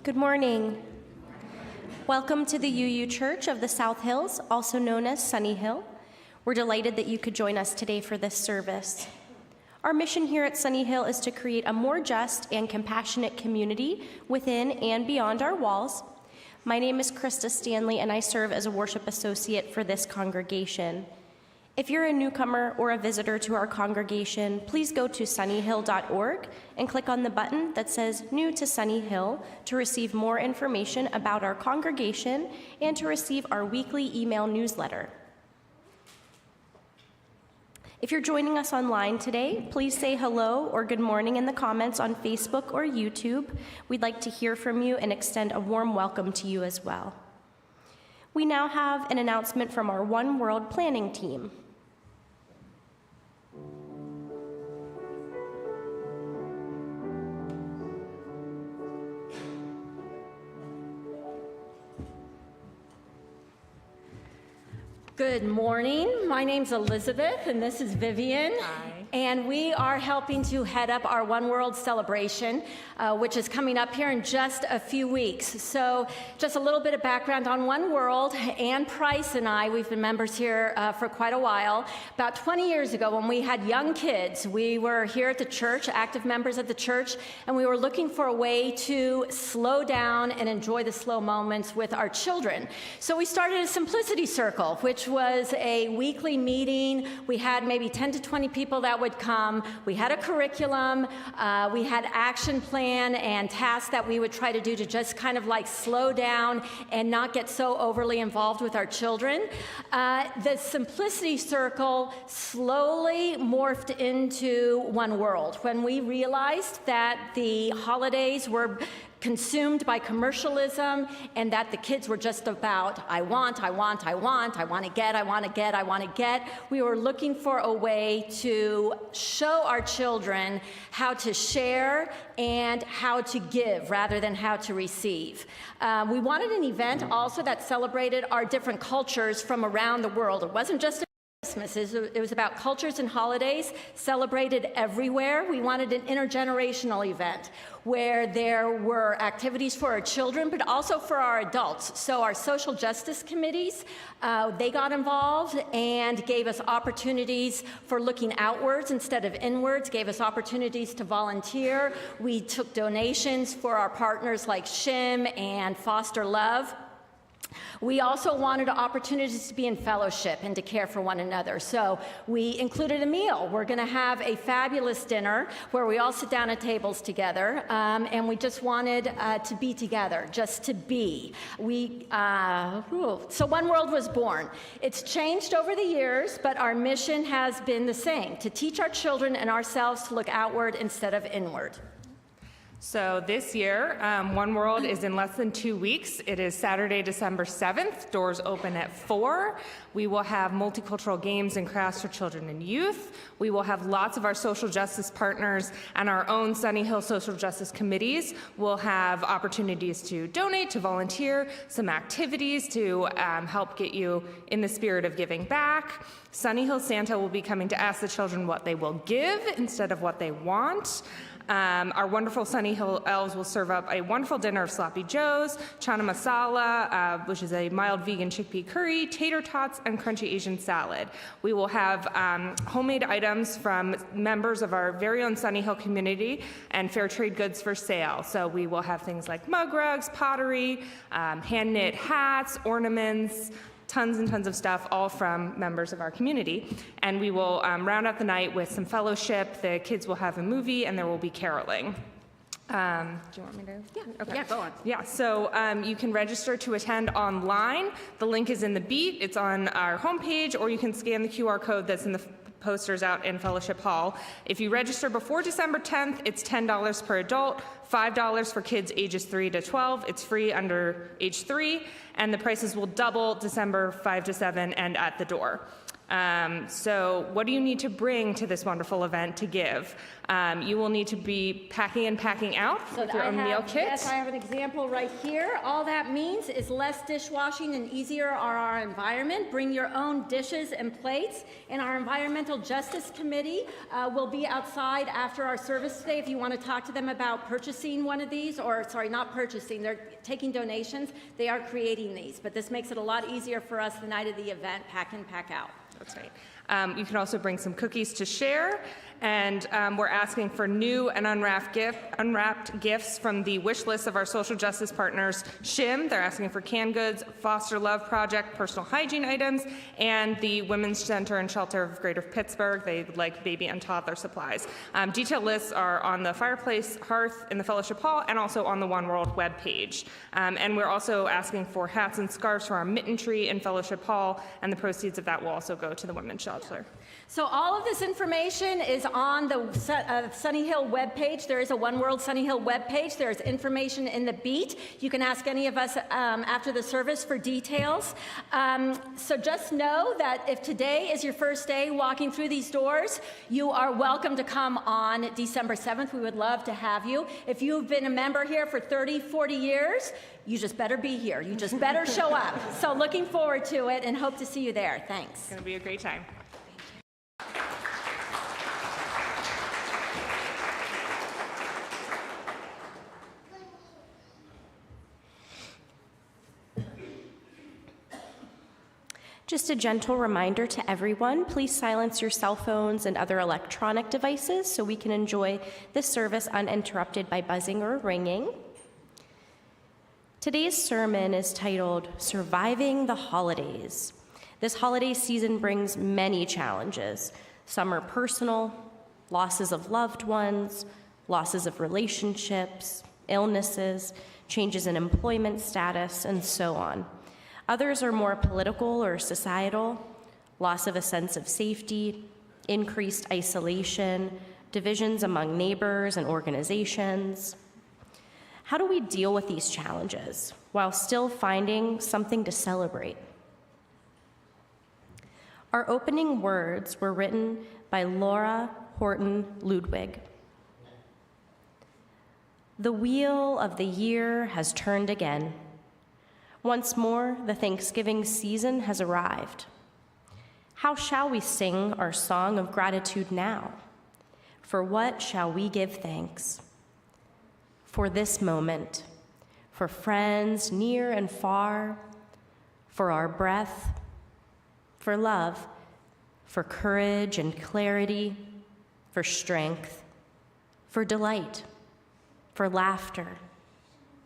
Good morning. Welcome to the UU Church of the South Hills, also known as Sunnyhill. We're delighted that you could join us today for this service. Our mission here at Sunnyhill is to create a more just and compassionate community within and beyond our walls. My name is Krista Stanley, and I serve as a worship associate for this congregation. If you're a newcomer or a visitor to our congregation, please go to sunnyhill.org and click on the button that says New to Sunnyhill to receive more information about our congregation and to receive our weekly email newsletter. If you're joining us online today, please say hello or good morning in the comments on Facebook or YouTube. We'd like to hear from you and extend a warm welcome to you as well. We now have an announcement from our One World planning team. Good morning. My name's Elizabeth, and this is Vivian. Hi. And we are helping to head up our One World celebration, which is coming up here in just a few weeks. So just a little bit of background on One World. Ann Price and I, we've been members here for quite a while. About 20 years ago, when we had young kids, we were here at the church, active members at the church, and we were looking for a way to slow down and enjoy the slow moments with our children. So we started a Simplicity Circle, which was a weekly meeting. We had maybe 10 to 20 people that would come. We had a curriculum. We had action plan and tasks that we would try to do to just kind of like slow down and not get so overly involved with our children. The Simplicity Circle slowly morphed into One World when we realized that the holidays were consumed by commercialism and that the kids were just about, I want to get. We were looking for a way to show our children how to share and how to give rather than how to receive. We wanted an event also that celebrated our different cultures from around the world. It wasn't just Christmas. It was about cultures and holidays celebrated everywhere. We wanted an intergenerational event where there were activities for our children, but also for our adults. So our social justice committees, they got involved and gave us opportunities for looking outwards instead of inwards, gave us opportunities to volunteer. We took donations for our partners like SHIM and Foster Love. We also wanted opportunities to be in fellowship and to care for one another. So we included a meal. We're going to have a fabulous dinner where we all sit down at tables together, and we just wanted to be together, just to be. So One World was born. It's changed over the years, but our mission has been the same, to teach our children and ourselves to look outward instead of inward. So this year, One World is in less than 2 weeks. It is Saturday, December 7th. Doors open at 4. We will have multicultural games and crafts for children and youth. We will have lots of our social justice partners and our own Sunnyhill social justice committees. We'll have opportunities to donate, to volunteer, some activities to help get you in the spirit of giving back. Sunnyhill Santa will be coming to ask the children what they will give instead of what they want. Our wonderful Sunnyhill elves will serve up a wonderful dinner of sloppy joes, chana masala, which is a mild vegan chickpea curry, tater tots, and crunchy Asian salad. We will have homemade items from members of our very own Sunnyhill community and fair trade goods for sale. So we will have things like mug rugs, pottery, hand knit hats, ornaments, tons and tons of stuff, all from members of our community. And we will round out the night with some fellowship. The kids will have a movie, and there will be caroling. Do you want me to? Yeah, okay. Yeah, go on. Yeah, so you can register to attend online. The link is in the Beat. It's on our homepage, or you can scan the QR code that's in the posters out in Fellowship Hall. If you register before December 10th, it's $10 per adult, $5 for kids ages 3 to 12. It's free under age 3, and the prices will double December 5 to 7 and at the door. So what do you need to bring to this wonderful event to give? You will need to be packing in, packing out with your own meal kit. Yes, I have an example right here. All that means is less dishwashing and easier on our environment. Bring your own dishes and plates. And our Environmental Justice Committee will be outside after our service today if you want to talk to them about purchasing one of these, or sorry, not purchasing, they're taking donations. They are creating these, but this makes it a lot easier for us the night of the event, pack in, pack out. That's right. You can also bring some cookies to share, and we're asking for new and unwrapped gifts from the wish list of our social justice partners, SHIM. They're asking for canned goods, Foster Love Project, personal hygiene items, and the Women's Center and Shelter of Greater Pittsburgh. They would like baby and toddler supplies. Detailed lists are on the fireplace hearth in the Fellowship Hall and also on the One World webpage. And we're also asking for hats and scarves for our mitten tree in Fellowship Hall, and the proceeds of that will also go to the Women's Shelter. So all of this information is on the Sunnyhill webpage. There is a One World Sunnyhill webpage. There's information in the beat. You can ask any of us after the service for details. So just know that if today is your first day walking through these doors, you are welcome to come on December 7th. We would love to have you. If you've been a member here for 30, 40 years, you just better be here. You just better show up. So looking forward to it and hope to see you there. Thanks. It's going to be a great time. Just a gentle reminder to everyone, please silence your cell phones and other electronic devices so we can enjoy this service uninterrupted by buzzing or ringing. Today's sermon is titled, Surviving the Holidays. This holiday season brings many challenges. Some are personal, losses of loved ones, losses of relationships, illnesses, changes in employment status, and so on. Others are more political or societal, loss of a sense of safety, increased isolation, divisions among neighbors and organizations. How do we deal with these challenges while still finding something to celebrate? Our opening words were written by Laura Horton Ludwig. The wheel of the year has turned again. Once more, the Thanksgiving season has arrived. How shall we sing our song of gratitude now? For what shall we give thanks? For this moment, for friends near and far, for our breath, for love, for courage and clarity, for strength, for delight, for laughter,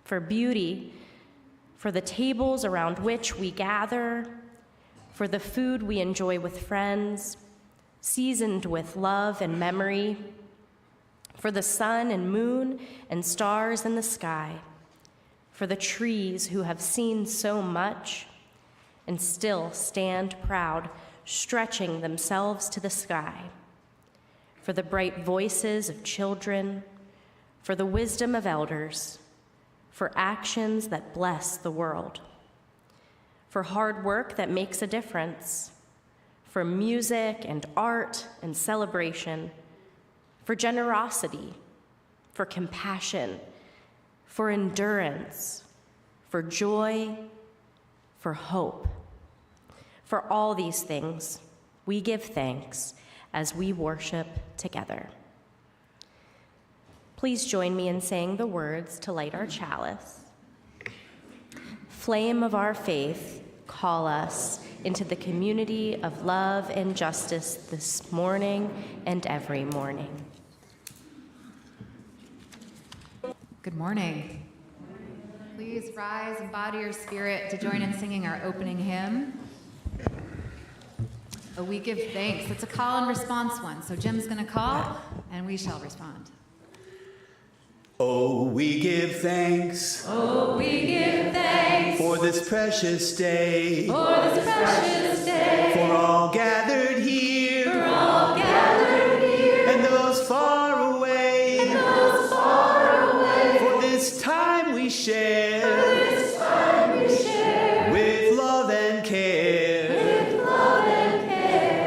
for beauty, for the tables around which we gather, for the food we enjoy with friends, seasoned with love and memory, for the sun and moon and stars in the sky, for the trees who have seen so much and still stand proud, stretching themselves to the sky, for the bright voices of children, for the wisdom of elders, for actions that bless the world, for hard work that makes a difference, for music and art and celebration, for generosity, for compassion, for endurance, for joy, for hope. For all these things, we give thanks as we worship together. Please join me in saying the words to light our chalice. Flame of our faith, call us into the community of love and justice this morning and every morning. Good morning. Please rise and bow to your spirit to join in singing our opening hymn. Oh, we give thanks. It's a call and response one. So Jim's going to call and we shall respond. Oh, we give thanks. Oh, we give thanks. For this precious day. For this precious day. For all gathered here. For all gathered here. And those far away. And those far away. For this time we share. For this time we share. With love and care. With love and care.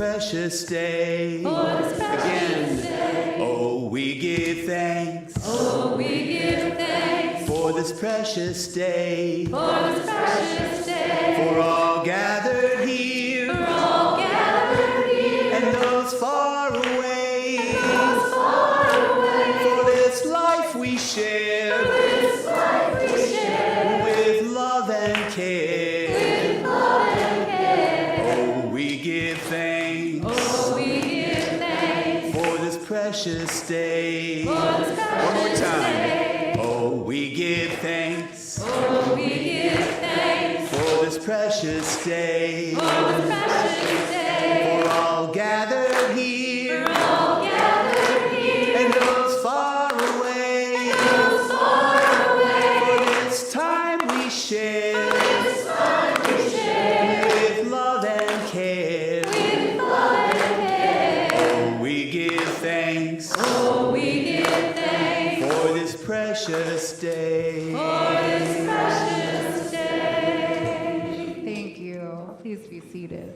precious day. For this precious day. Oh, we give thanks. Oh, we give thanks. For this precious day. For this precious day. For all gathered here. For all gathered here. And those far away. And those far away. For this life we share. For this life we share. With love and care. With love and care. Oh, we give thanks. Oh, we give thanks. For this precious day. For this precious One more time. day. Oh, we give thanks. Oh, we give thanks. For this precious day. For this precious day. For all gathered here. For all gathered here. And those far away. And those far away. For this time we share. This time we share. With love and care. With love and care. Oh, we give thanks. Oh, we give thanks. For this precious day. For this precious day. Thank you. Please be seated.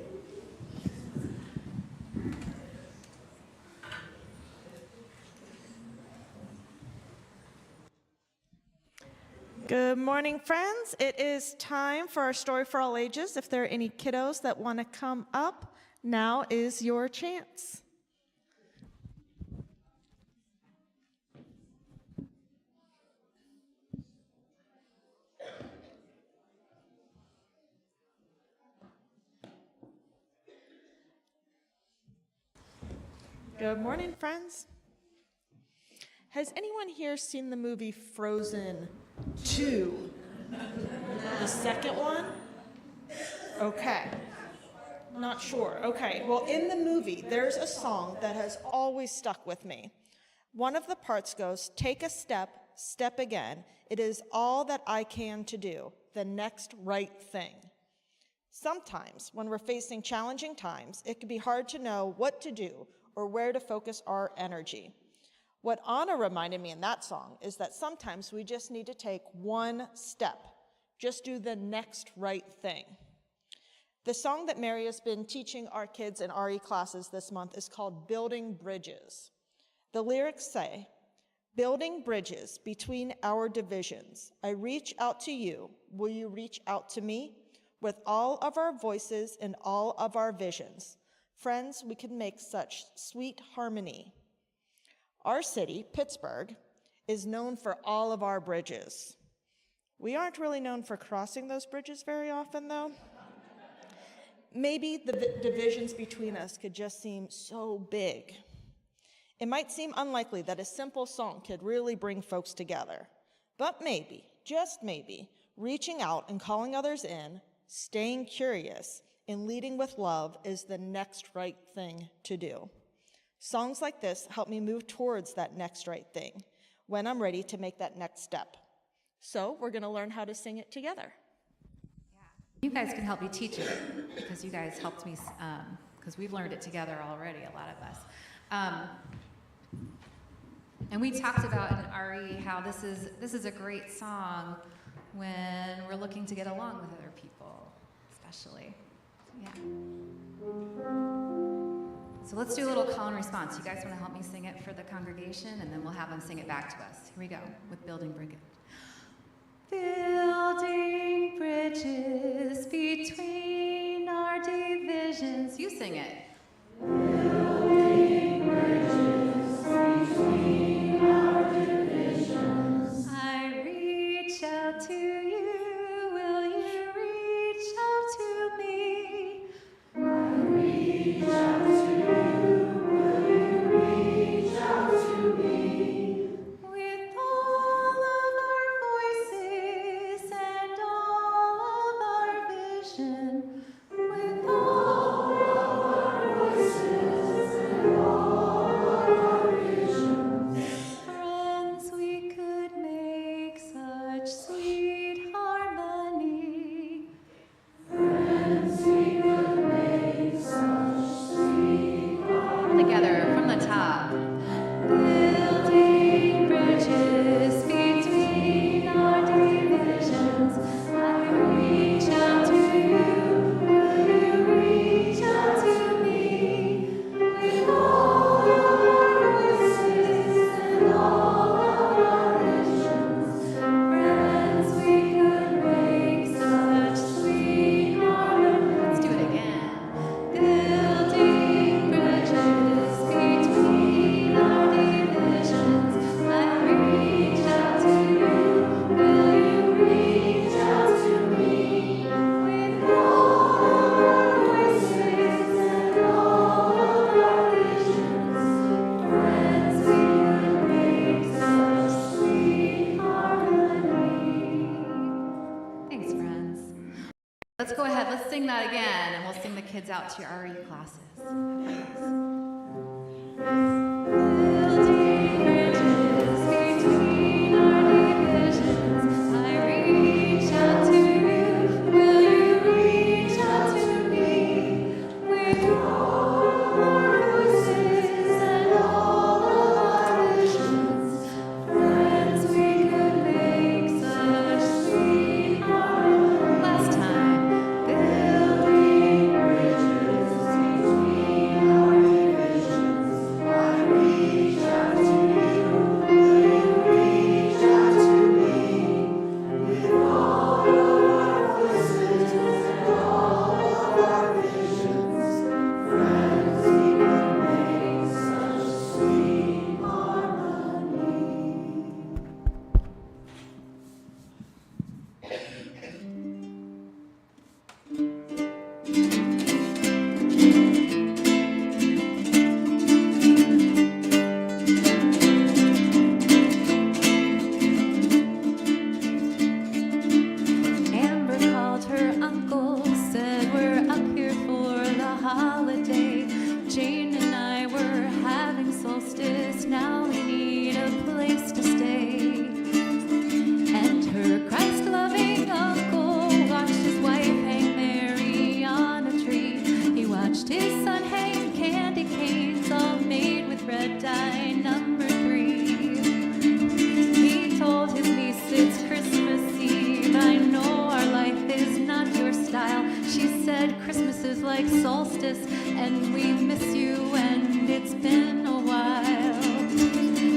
Good morning, friends. It is time for our story for all ages. If there are any kiddos that want to come up, now is your chance. Good morning, friends. Has anyone here seen the movie Frozen 2? The second one? Okay. Not sure. Okay. Well, in the movie, there's a song that has always stuck with me. One of the parts goes, "Take a step, step again. It is all that I can to do, the next right thing." Sometimes, when we're facing challenging times, it can be hard to know what to do or where to focus our energy. What Anna reminded me in that song is that sometimes we just need to take one step, just do the next right thing. The song that Mary has been teaching our kids in RE classes this month is called Building Bridges. The lyrics say, "Building bridges between our divisions. I reach out to you. Will you reach out to me? With all of our voices and all of our visions. Friends, we can make such sweet harmony." Our city, Pittsburgh, is known for all of our bridges. We aren't really known for crossing those bridges very often, though. Maybe the divisions between us could just seem so big. It might seem unlikely that a simple song could really bring folks together. But maybe, just maybe, reaching out and calling others in, staying curious, and leading with love is the next right thing to do. Songs like this help me move towards that next right thing when I'm ready to make that next step. So we're going to learn how to sing it together. You guys can help me teach it because you guys helped me, because we've learned it together already, a lot of us. And we talked about in RE how this is a great song when we're looking to get along with other people, especially. Yeah. So let's do a little call and response. You guys want to help me sing it for the congregation, and then we'll have them sing it back to us. Here we go with Building Bridges. Building bridges between our divisions. You sing it. Building bridges between our divisions. I reach out to you. Will you reach out to me? I reach out to you. Will you reach out to me? With all of our voices and all of our vision. With all of our voices and all of our Let's go ahead, let's sing that again, and we'll sing the kids out to your RE classes. Building bridges between our divisions, I reach out to you, will you reach out to me? With all our voices and all of our visions, friends, we could make such sweet harmony. Last time. Building bridges between our divisions, I reach out to you, will you reach out to me? With all of our voices and all of our visions, friends, we can make such sweet harmony. Amber called her uncle, said we're up here for the holiday. Jane and I were having solstice, now we need a place to stay. And her Christ-loving uncle watched his wife hang Mary on a tree. He watched his son hang candy canes, all made with red dye number 3. He told his niece it's Christmas Eve, I know our life is not your style. She said Christmas is like solstice, and we miss you, and it's been a while.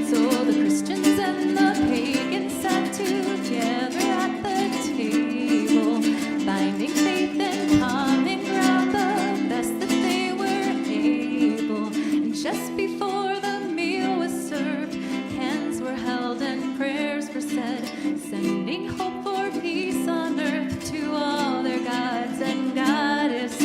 So the Christians and the pagans sat together at the table, finding faith and common ground, the best that they were able. And just before the meal was served, hands were held and prayers were said, sending hope for peace on earth to all their gods and goddesses.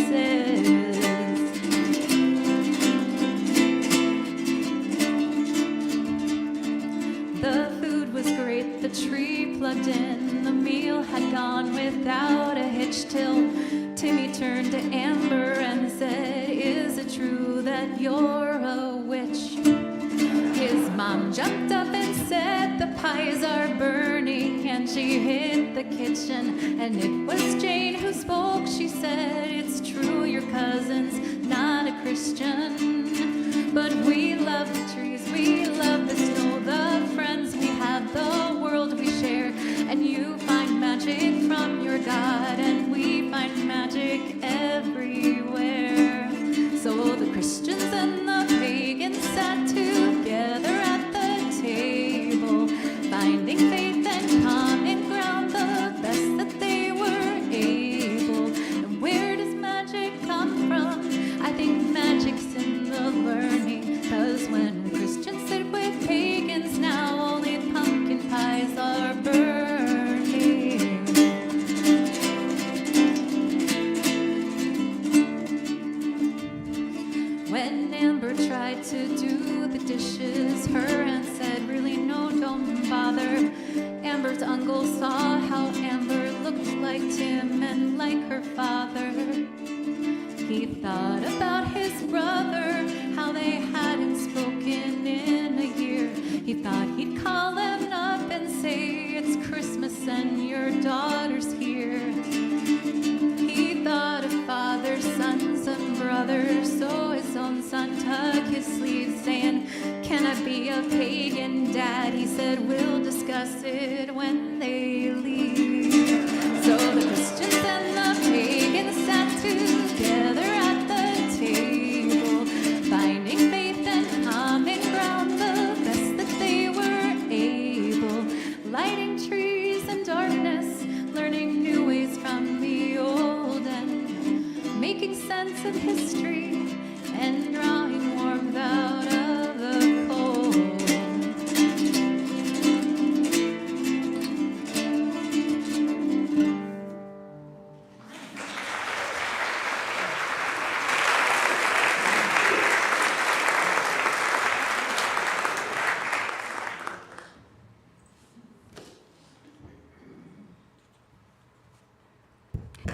The food was great, the tree plugged in, the meal had gone without a hitch till Timmy turned to Amber and said, is it true that you're a witch? His mom jumped up and said, the pies are burning, and she hit the kitchen, and it was Jane who spoke. She said, it's true, your cousin's not a Christian, but we love the trees, we love the snow, the friends we have, the world we share, and you find magic from your God, and we find magic everywhere. So the Christians and the pagans sat together at the table, finding faith and common ground, the best that they were able. And where does magic come from? I think magic's in the learning, 'cause when Christians sit with pagans now, only pumpkin pies are burning. When Amber tried to do the dishes, her aunt said, really, no, don't bother. Amber's uncle saw how Amber looked like Tim and like her father. He thought about his brother, how they hadn't spoken in a year. He thought he'd call him up and say, it's Christmas and your daughter's here. He thought of fathers, sons, and brothers, so his own son tucked his sleeves, saying, can I be a pagan dad? He said, we'll discuss it when they leave. So the Christians and the pagans sat together at the table, finding faith and common ground, the best that they were able, lighting trees in darkness, learning new ways from the old, and making sense of history and drawing warmth out of the cold.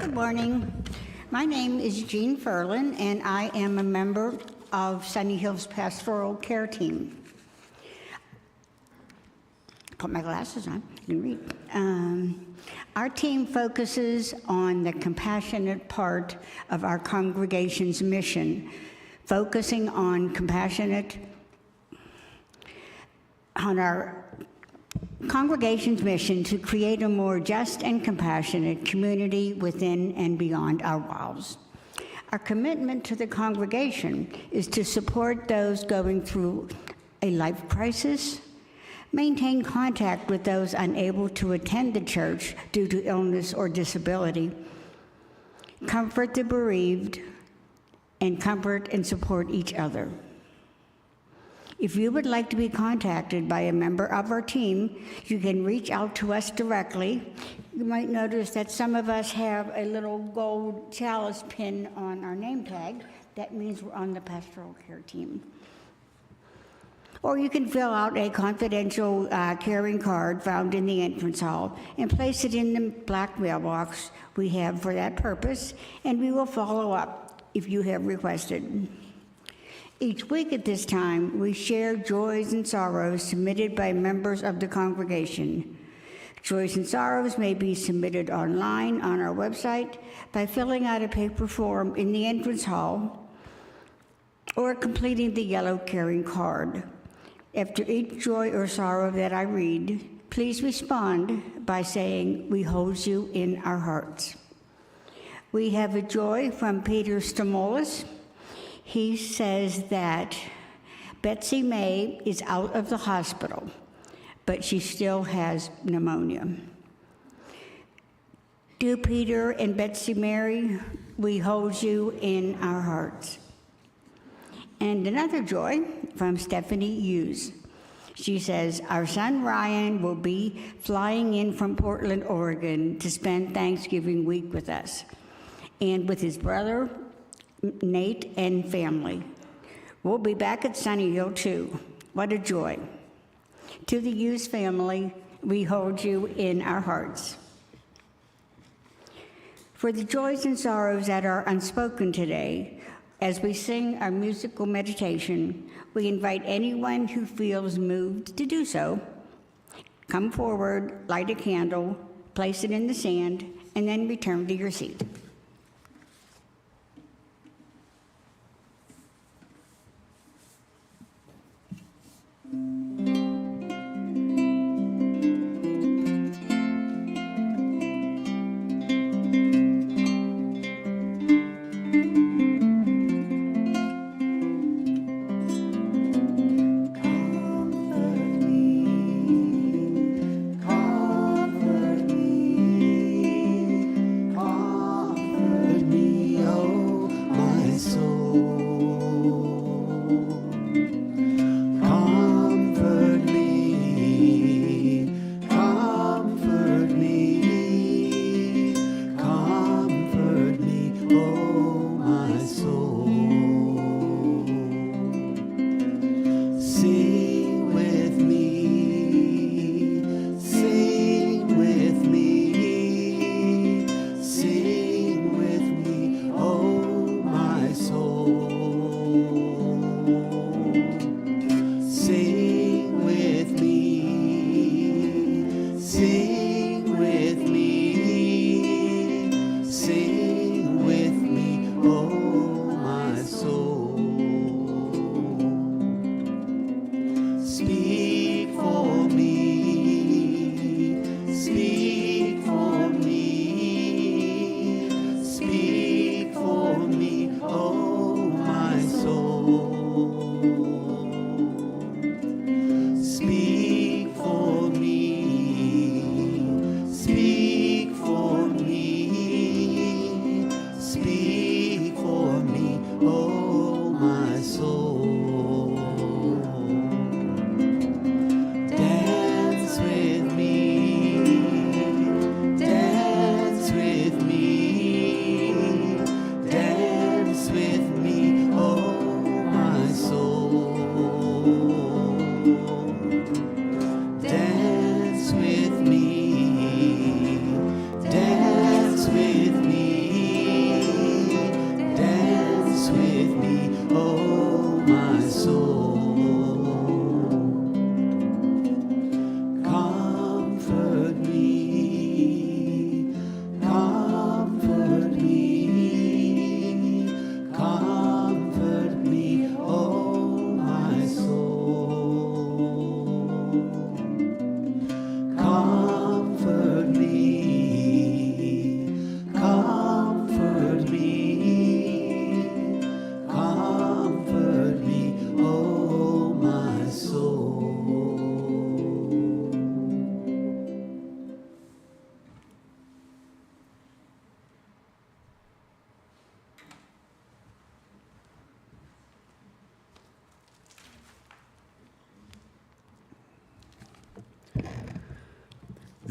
Good morning. My name is Jean Ferlin, and I am a member of Sunnyhill's Pastoral Care Team. Put my glasses on, you can read. Our team focuses on the compassionate part of our congregation's mission, focusing on our congregation's mission to create a more just and compassionate community within and beyond our walls. Our commitment to the congregation is to support those going through a life crisis, maintain contact with those unable to attend the church due to illness or disability, comfort the bereaved, and comfort and support each other. If you would like to be contacted by a member of our team, you can reach out to us directly. You might notice that some of us have a little gold chalice pin on our name tag. That means we're on the pastoral care team. Or you can fill out a confidential caring card found in the entrance hall and place it in the black mailbox we have for that purpose, and we will follow up if you have requested. Each week at this time, we share joys and sorrows submitted by members of the congregation. Joys and sorrows may be submitted online on our website by filling out a paper form in the entrance hall or completing the yellow caring card. After each joy or sorrow that I read, please respond by saying, "We hold you in our hearts." We have a joy from Peter Stamolis. He says that Betsy May is out of the hospital, but she still has pneumonia. Dear Peter and Betsy Mary, we hold you in our hearts. And another joy from Stephanie Hughes. She says, our son Ryan will be flying in from Portland, Oregon to spend Thanksgiving week with us and with his brother, Nate, and family. We'll be back at Sunnyhill too. What a joy. To the Hughes family, we hold you in our hearts. For the joys and sorrows that are unspoken today, as we sing our musical meditation, we invite anyone who feels moved to do so. Come forward, light a candle, place it in the sand, and then return to your seat.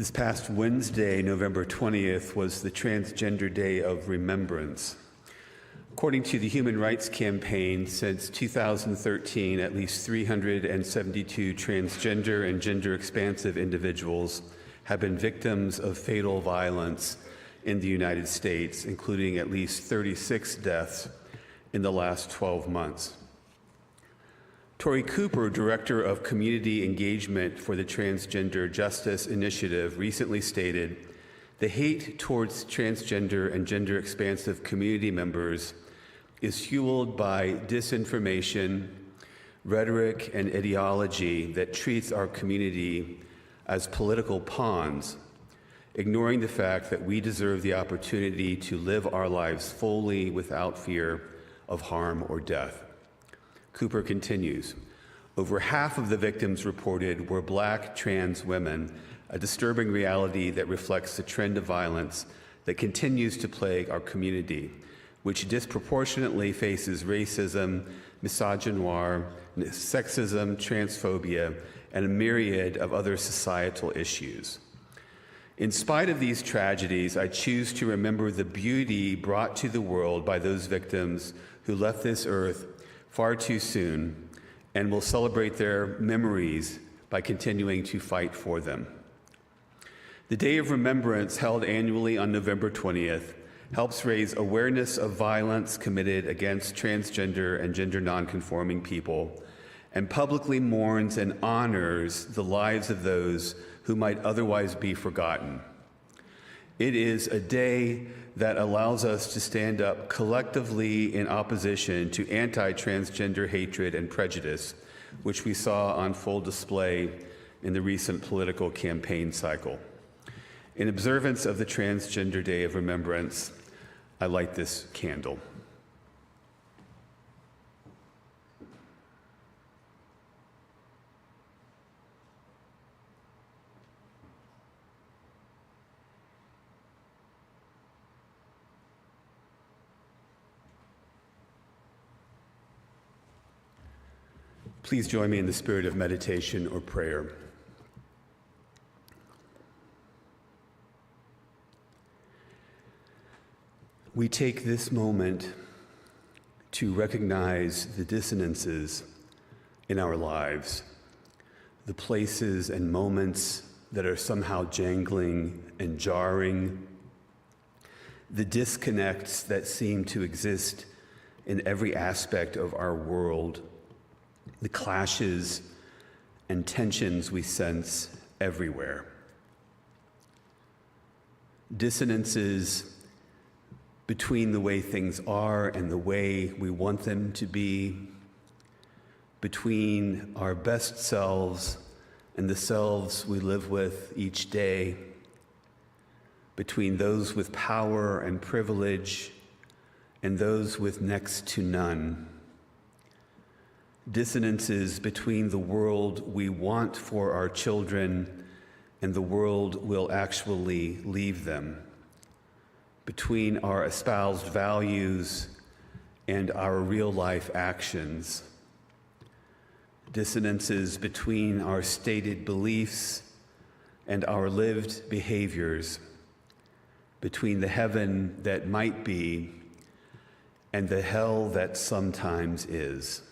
This past Wednesday, November 20th, was the Transgender Day of Remembrance. According to the Human Rights Campaign, since 2013, at least 372 transgender and gender-expansive individuals have been victims of fatal violence in the United States, including at least 36 deaths in the last 12 months. Tori Cooper, Director of Community Engagement for the Transgender Justice Initiative, recently stated, "The hate towards transgender and gender-expansive community members is fueled by disinformation, rhetoric, and ideology that treats our community as political pawns, ignoring the fact that we deserve the opportunity to live our lives fully without fear of harm or death." Cooper continues, "Over half of the victims reported were Black trans women, a disturbing reality that reflects the trend of violence that continues to plague our community, which disproportionately faces racism, misogynoir, sexism, transphobia, and a myriad of other societal issues. In spite of these tragedies, I choose to remember the beauty brought to the world by those victims who left this earth far too soon, and will celebrate their memories by continuing to fight for them." The Day of Remembrance, held annually on November 20th, helps raise awareness of violence committed against transgender and gender nonconforming people, and publicly mourns and honors the lives of those who might otherwise be forgotten. It is a day that allows us to stand up collectively in opposition to anti-transgender hatred and prejudice, which we saw on full display in the recent political campaign cycle. In observance of the Transgender Day of Remembrance, I light this candle. Please join me in the spirit of meditation or prayer. We take this moment to recognize the dissonances in our lives, the places and moments that are somehow jangling and jarring, the disconnects that seem to exist in every aspect of our world, the clashes and tensions we sense everywhere. Dissonances between the way things are and the way we want them to be, between our best selves and the selves we live with each day, between those with power and privilege and those with next to none. Dissonances between the world we want for our children and the world we'll actually leave them, between our espoused values and our real-life actions, dissonances between our stated beliefs and our lived behaviors, between the heaven that might be and the hell that sometimes is.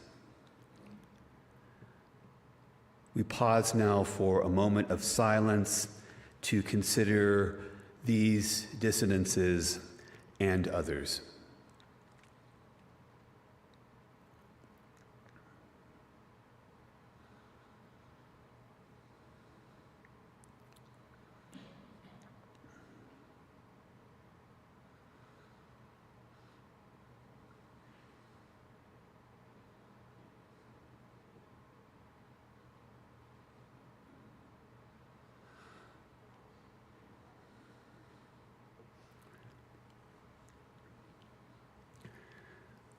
We pause now for a moment of silence to consider these dissonances and others.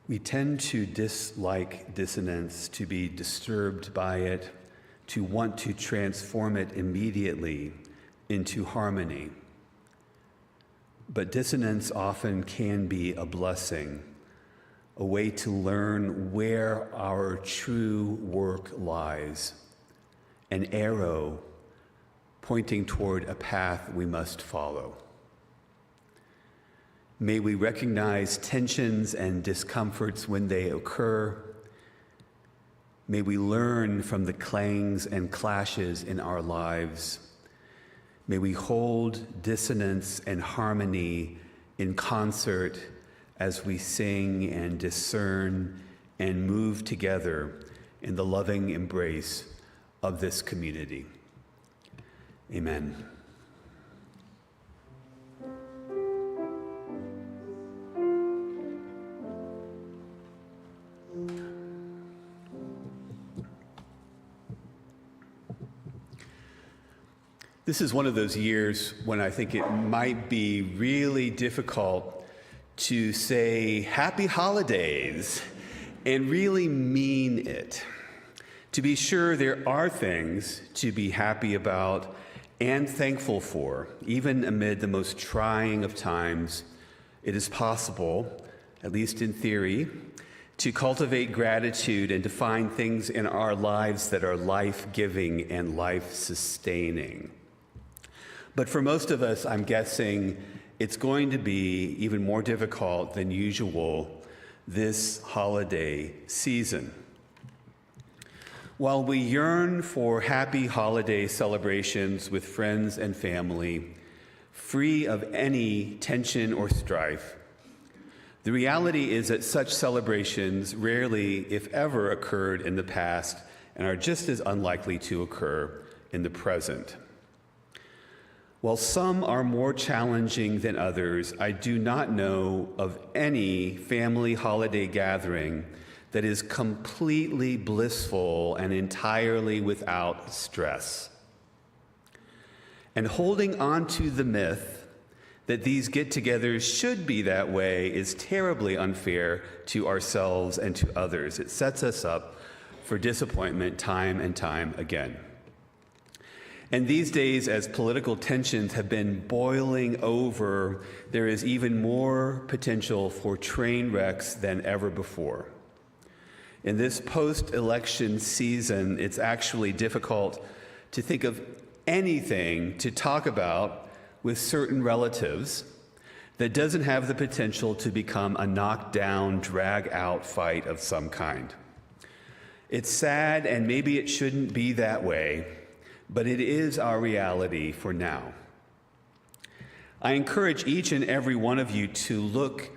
We tend to dislike dissonance, to be disturbed by it, to want to transform it immediately into harmony. But dissonance often can be a blessing, a way to learn where our true work lies, an arrow pointing toward a path we must follow. May we recognize tensions and discomforts when they occur. May we learn from the clangs and clashes in our lives. May we hold dissonance and harmony in concert as we sing and discern and move together in the loving embrace of this community. Amen. This is one of those years when I think it might be really difficult to say happy holidays and really mean it. To be sure, there are things to be happy about and thankful for. Even amid the most trying of times, it is possible, at least in theory, to cultivate gratitude and to find things in our lives that are life-giving and life-sustaining. But for most of us, I'm guessing it's going to be even more difficult than usual this holiday season. While we yearn for happy holiday celebrations with friends and family, free of any tension or strife, the reality is that such celebrations rarely, if ever, occurred in the past and are just as unlikely to occur in the present. While some are more challenging than others, I do not know of any family holiday gathering that is completely blissful and entirely without stress. And holding on to the myth that these get-togethers should be that way is terribly unfair to ourselves and to others. It sets us up for disappointment time and time again. And these days, as political tensions have been boiling over, there is even more potential for train wrecks than ever before. In this post-election season, it's actually difficult to think of anything to talk about with certain relatives that doesn't have the potential to become a knockdown, drag-out fight of some kind. It's sad, and maybe it shouldn't be that way, but it is our reality for now. I encourage each and every one of you to look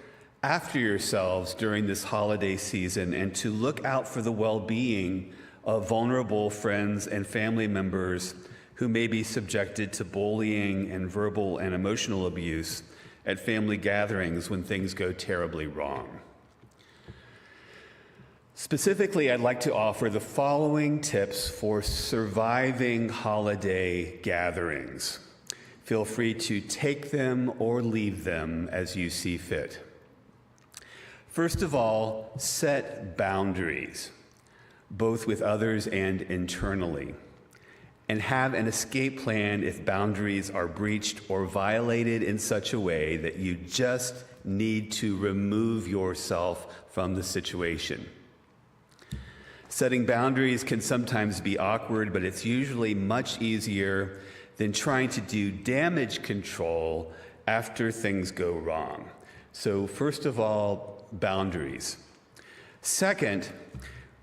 after yourselves during this holiday season and to look out for the well-being of vulnerable friends and family members who may be subjected to bullying and verbal and emotional abuse at family gatherings when things go terribly wrong. Specifically, I'd like to offer the following tips for surviving holiday gatherings. Feel free to take them or leave them as you see fit. First of all, set boundaries, both with others and internally, and have an escape plan if boundaries are breached or violated in such a way that you just need to remove yourself from the situation. Setting boundaries can sometimes be awkward, but it's usually much easier than trying to do damage control after things go wrong. So first of all, boundaries. Second,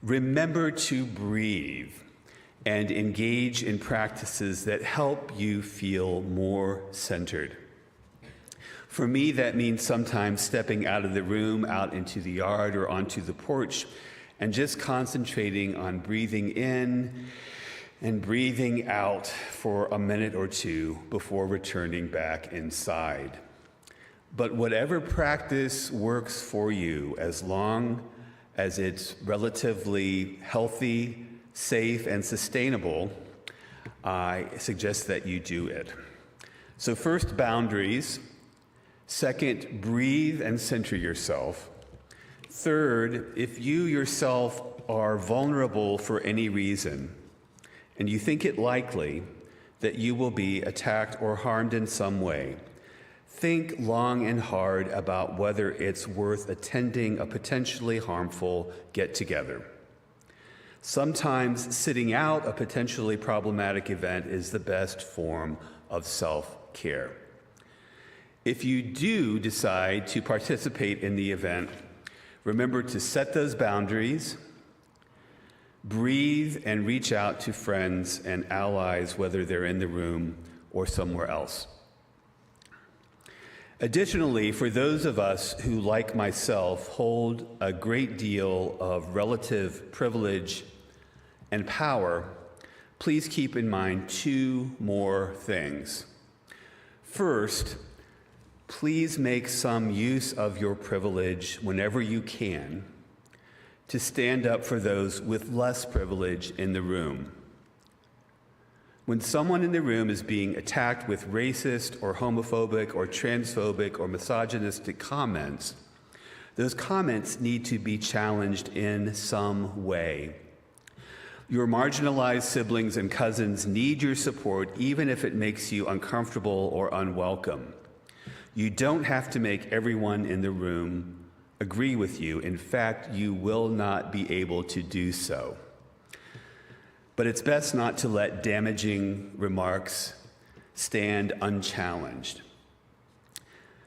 remember to breathe and engage in practices that help you feel more centered. For me, that means sometimes stepping out of the room, out into the yard or onto the porch, and just concentrating on breathing in and breathing out for a minute or two before returning back inside. But whatever practice works for you, as long as it's relatively healthy, safe, and sustainable, I suggest that you do it. So first, boundaries. Second, breathe and center yourself. Third, if you yourself are vulnerable for any reason, and you think it likely that you will be attacked or harmed in some way, think long and hard about whether it's worth attending a potentially harmful get-together. Sometimes sitting out a potentially problematic event is the best form of self-care. If you do decide to participate in the event, remember to set those boundaries, breathe, and reach out to friends and allies, whether they're in the room or somewhere else. Additionally, for those of us who, like myself, hold a great deal of relative privilege and power, please keep in mind two more things. First, please make some use of your privilege whenever you can to stand up for those with less privilege in the room. When someone in the room is being attacked with racist or homophobic or transphobic or misogynistic comments, those comments need to be challenged in some way. Your marginalized siblings and cousins need your support, even if it makes you uncomfortable or unwelcome. You don't have to make everyone in the room agree with you. In fact, you will not be able to do so. But it's best not to let damaging remarks stand unchallenged.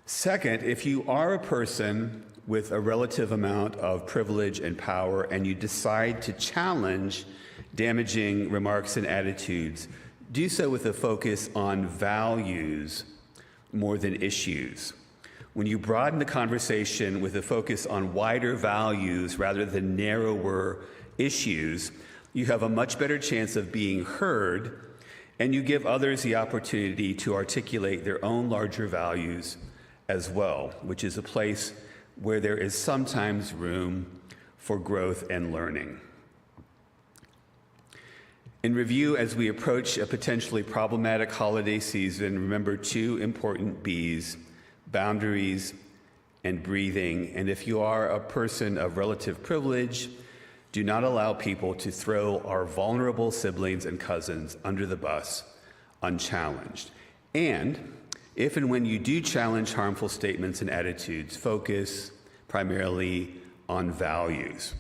Second, if you are a person with a relative amount of privilege and power and you decide to challenge damaging remarks and attitudes, do so with a focus on values more than issues. When you broaden the conversation with a focus on wider values rather than narrower issues, you have a much better chance of being heard, and you give others the opportunity to articulate their own larger values as well, which is a place where there is sometimes room for growth and learning. In review, as we approach a potentially problematic holiday season, remember two important B's: boundaries and breathing. And if you are a person of relative privilege, do not allow people to throw our vulnerable siblings and cousins under the bus unchallenged. And if and when you do challenge harmful statements and attitudes, focus primarily on values.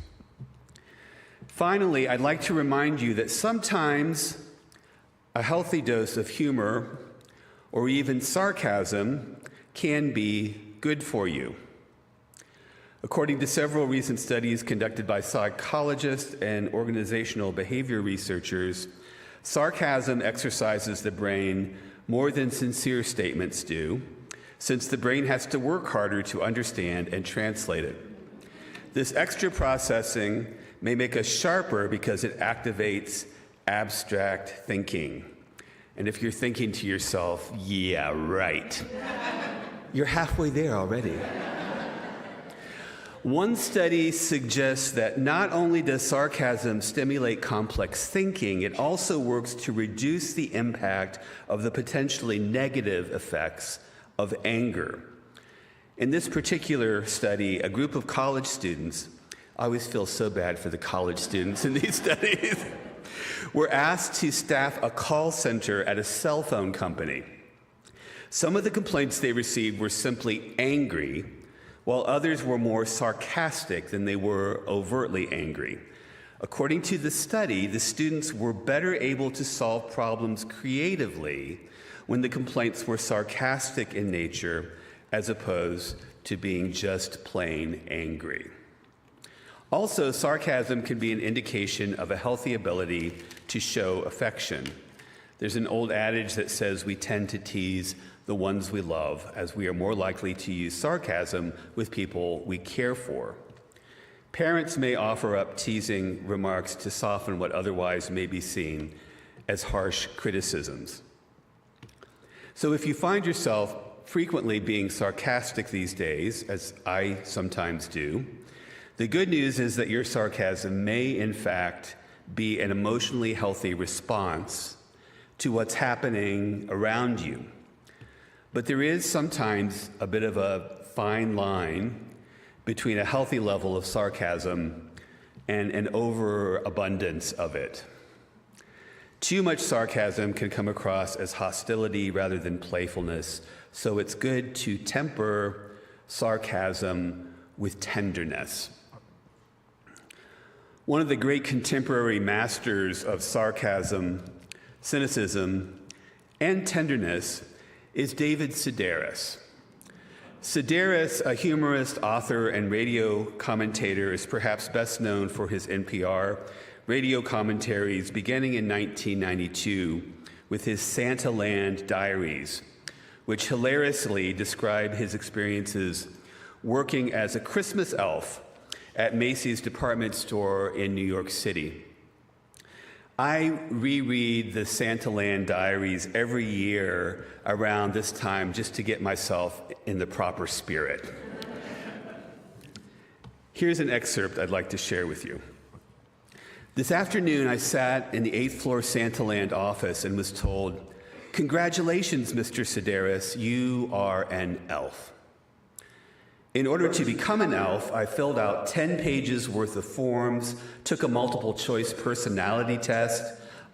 Finally, I'd like to remind you that sometimes a healthy dose of humor or even sarcasm can be good for you. According to several recent studies conducted by psychologists and organizational behavior researchers, sarcasm exercises the brain more than sincere statements do, since the brain has to work harder to understand and translate it. This extra processing may make us sharper because it activates abstract thinking. And if you're thinking to yourself, yeah, right, you're halfway there already. One study suggests that not only does sarcasm stimulate complex thinking, it also works to reduce the impact of the potentially negative effects of anger. In this particular study, a group of college students, I always feel so bad for the college students in these studies, were asked to staff a call center at a cell phone company. Some of the complaints they received were simply angry, while others were more sarcastic than they were overtly angry. According to the study, the students were better able to solve problems creatively when the complaints were sarcastic in nature as opposed to being just plain angry. Also, sarcasm can be an indication of a healthy ability to show affection. There's an old adage that says we tend to tease the ones we love, as we are more likely to use sarcasm with people we care for. Parents may offer up teasing remarks to soften what otherwise may be seen as harsh criticisms. So if you find yourself frequently being sarcastic these days, as I sometimes do, the good news is that your sarcasm may, in fact, be an emotionally healthy response to what's happening around you. But there is sometimes a bit of a fine line between a healthy level of sarcasm and an overabundance of it. Too much sarcasm can come across as hostility rather than playfulness, so it's good to temper sarcasm with tenderness. One of the great contemporary masters of sarcasm, cynicism, and tenderness is David Sedaris. Sedaris, a humorist, author, and radio commentator, is perhaps best known for his NPR radio commentaries beginning in 1992 with his Santaland Diaries, which hilariously describe his experiences working as a Christmas elf at Macy's department store in New York City. I reread the Santaland Diaries every year around this time just to get myself in the proper spirit. Here's an excerpt I'd like to share with you. This afternoon, I sat in the 8th floor Santaland office and was told, "Congratulations, Mr. Sedaris, you are an elf." In order to become an elf, I filled out 10 pages worth of forms, took a multiple choice personality test,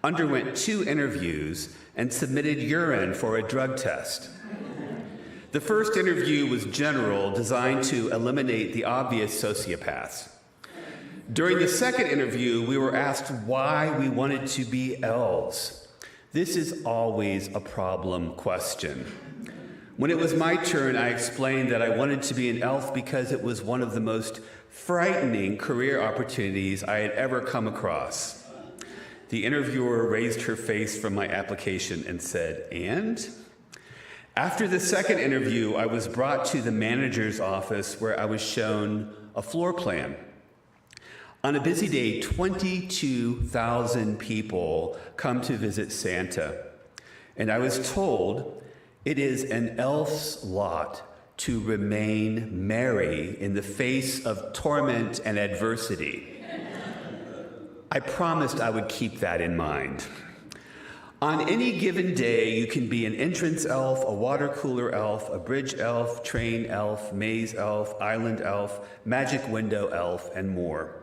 underwent 2 interviews, and submitted urine for a drug test. The first interview was general, designed to eliminate the obvious sociopaths. During the second interview, we were asked why we wanted to be elves. This is always a problem question. When it was my turn, I explained that I wanted to be an elf because it was one of the most frightening career opportunities I had ever come across. The interviewer raised her face from my application and said, "And?" After the second interview, I was brought to the manager's office where I was shown a floor plan. On a busy day, 22,000 people come to visit Santa, and I was told it is an elf's lot to remain merry in the face of torment and adversity. I promised I would keep that in mind. On any given day, you can be an entrance elf, a water cooler elf, a bridge elf, train elf, maze elf, island elf, magic window elf, and more.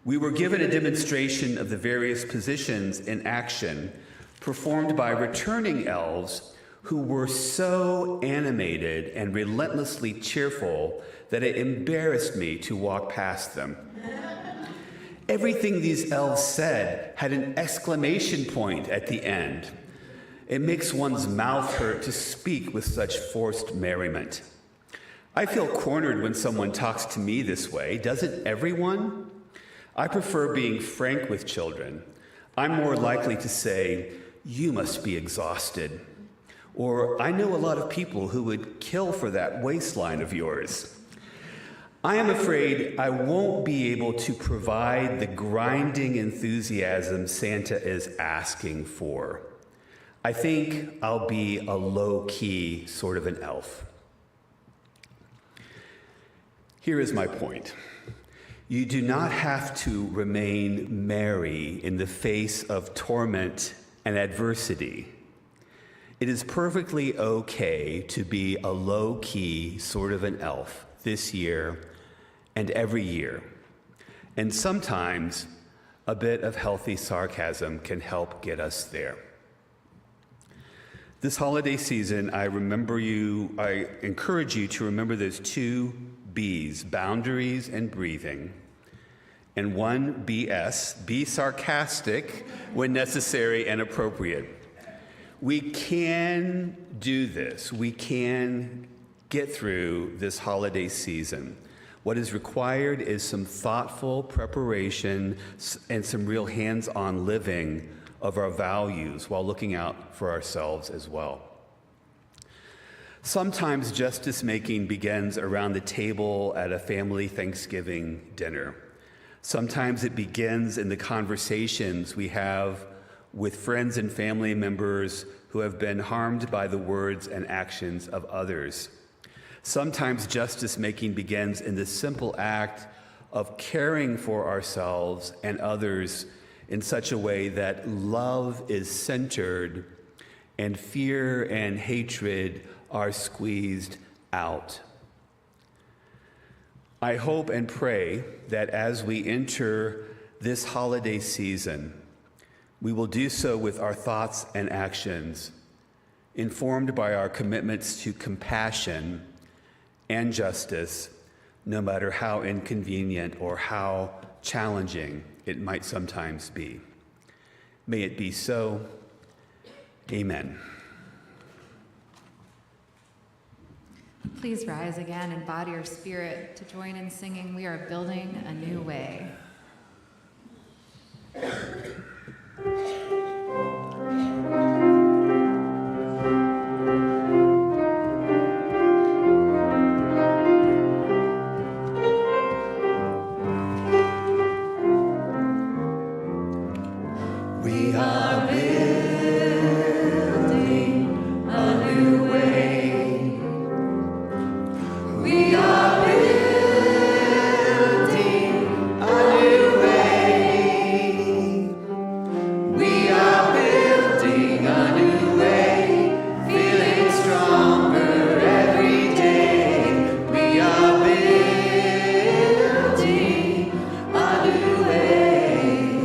We were given a demonstration of the various positions in action performed by returning elves who were so animated and relentlessly cheerful that it embarrassed me to walk past them. Everything these elves said had an exclamation point at the end. It makes one's mouth hurt to speak with such forced merriment. I feel cornered when someone talks to me this way. Doesn't everyone? I prefer being frank with children. I'm more likely to say, "You must be exhausted," or "I know a lot of people who would kill for that waistline of yours." I am afraid I won't be able to provide the grinding enthusiasm Santa is asking for. I think I'll be a low-key sort of an elf. Here is my point. You do not have to remain merry in the face of torment and adversity. It is perfectly okay to be a low-key sort of an elf this year and every year. And sometimes a bit of healthy sarcasm can help get us there. This holiday season, I encourage you to remember those 2 B's, boundaries and breathing. And 1 BS, be sarcastic when necessary and appropriate. We can do this. We can get through this holiday season. What is required is some thoughtful preparation and some real hands-on living of our values while looking out for ourselves as well. Sometimes justice making begins around the table at a family Thanksgiving dinner. Sometimes it begins in the conversations we have with friends and family members who have been harmed by the words and actions of others. Sometimes justice making begins in the simple act of caring for ourselves and others in such a way that love is centered and fear and hatred are squeezed out. I hope and pray that as we enter this holiday season, we will do so with our thoughts and actions, informed by our commitments to compassion and justice, no matter how inconvenient or how challenging it might sometimes be. May it be so. Amen. Please rise again and body your spirit to join in singing, "We Are Building a New Way." We are building a new way. We are building a new way. We are building a new way, feeling stronger every day. We are building a new way.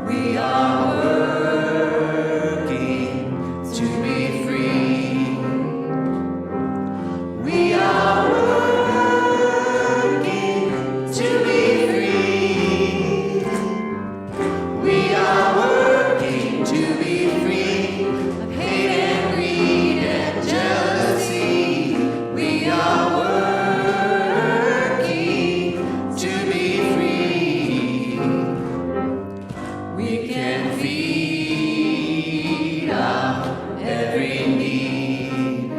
We are working to be free. We are working to be free. We are working to be free of hate and greed and jealousy. We are working to be free. We can feed our every need.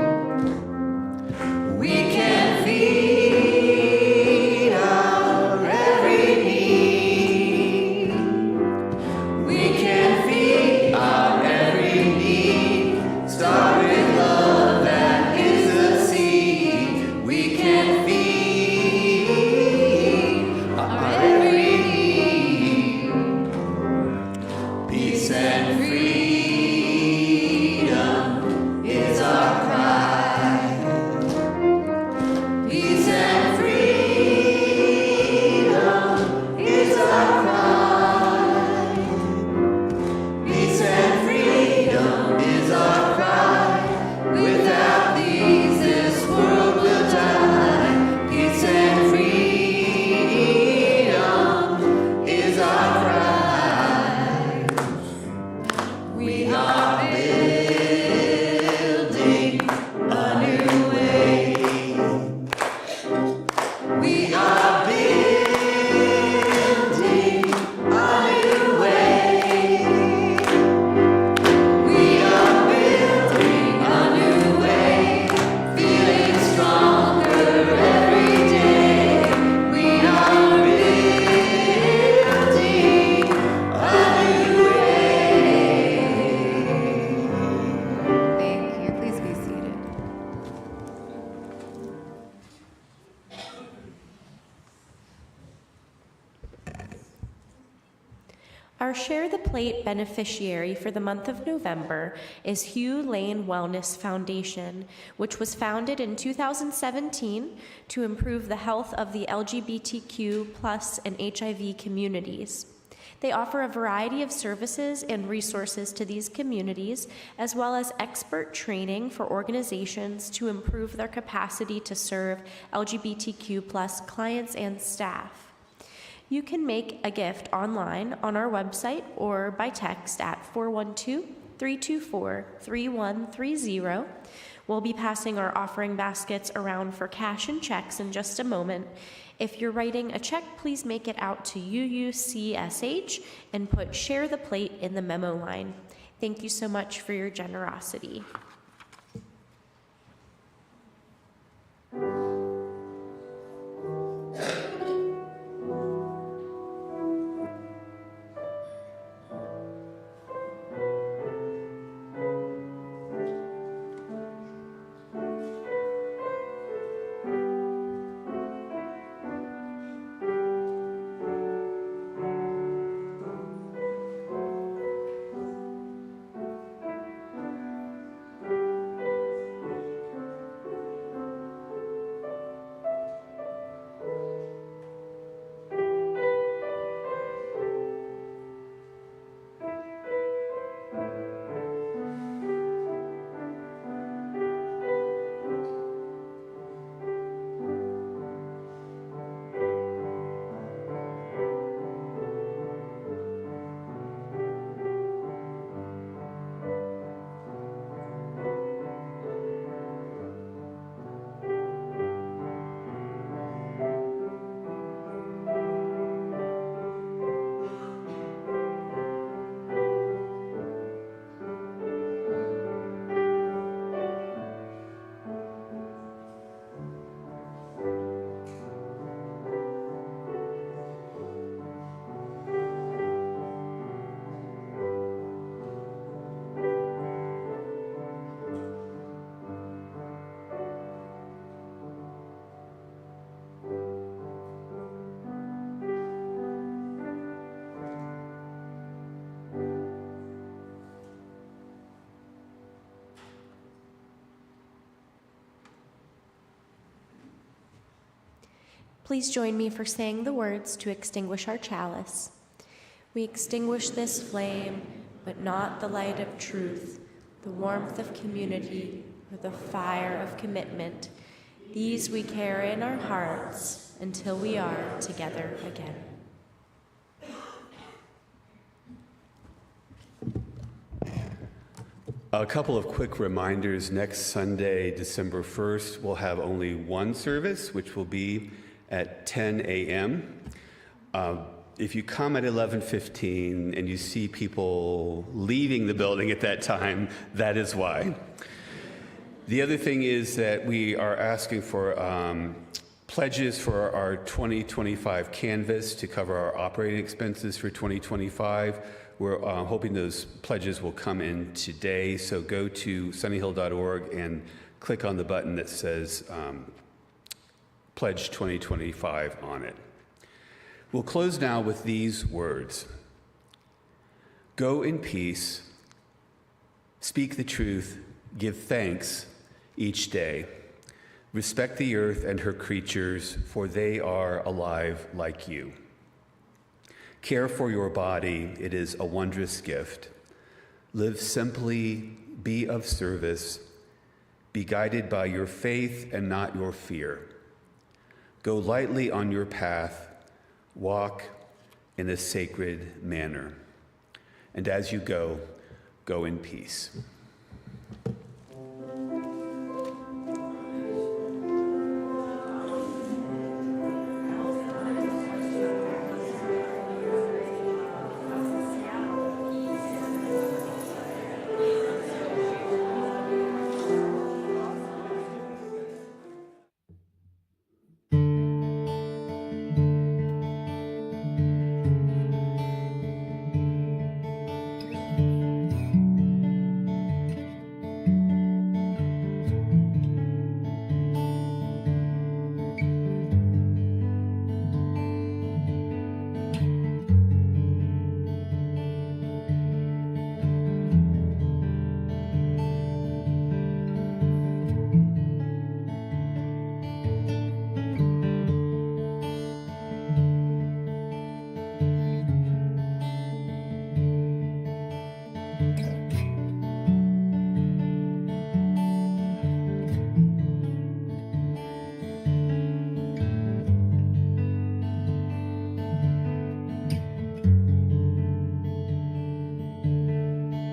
We can feed our every need. We can feed our every need. Start with love that is the seed. We can feed our every need. Peace and freedom is our cry. Peace and freedom is our cry. Peace and freedom is our cry. Without these, this world will die. Peace and freedom is our cry. We are building a new way. We are building a new way. We are building a new way, feeling stronger every day. We are building a new way. Thank you. Please be seated. Our Share the Plate beneficiary for the month of November is Hugh Lane Wellness Foundation, which was founded in 2017 to improve the health of the LGBTQ plus and HIV communities. They offer a variety of services and resources to these communities, as well as expert training for organizations to improve their capacity to serve LGBTQ plus clients and staff. You can make a gift online on our website or by text at 412-324-3130. We'll be passing our offering baskets around for cash and checks in just a moment. If you're writing a check, please make it out to UUCSH and put "Share the Plate" in the memo line. Thank you so much for your generosity. Please join me for saying the words to extinguish our chalice. We extinguish this flame, but not the light of truth, the warmth of community, or the fire of commitment. These we carry in our hearts until we are together again. A couple of quick reminders. Next Sunday, December 1st, we'll have only one service, which will be at 10 a.m. If you come at 11:15 and you see people leaving the building at that time, that is why. The other thing is that we are asking for pledges for our 2025 canvas to cover our operating expenses for 2025. We're hoping those pledges will come in today, so go to sunnyhill.org and click on the button that says Pledge 2025 on it. We'll close now with these words. Go in peace, speak the truth, give thanks each day. Respect the earth and her creatures, for they are alive like you. Care for your body, it is a wondrous gift. Live simply, be of service, be guided by your faith and not your fear. Go lightly on your path, walk in a sacred manner. And as you go, go in peace.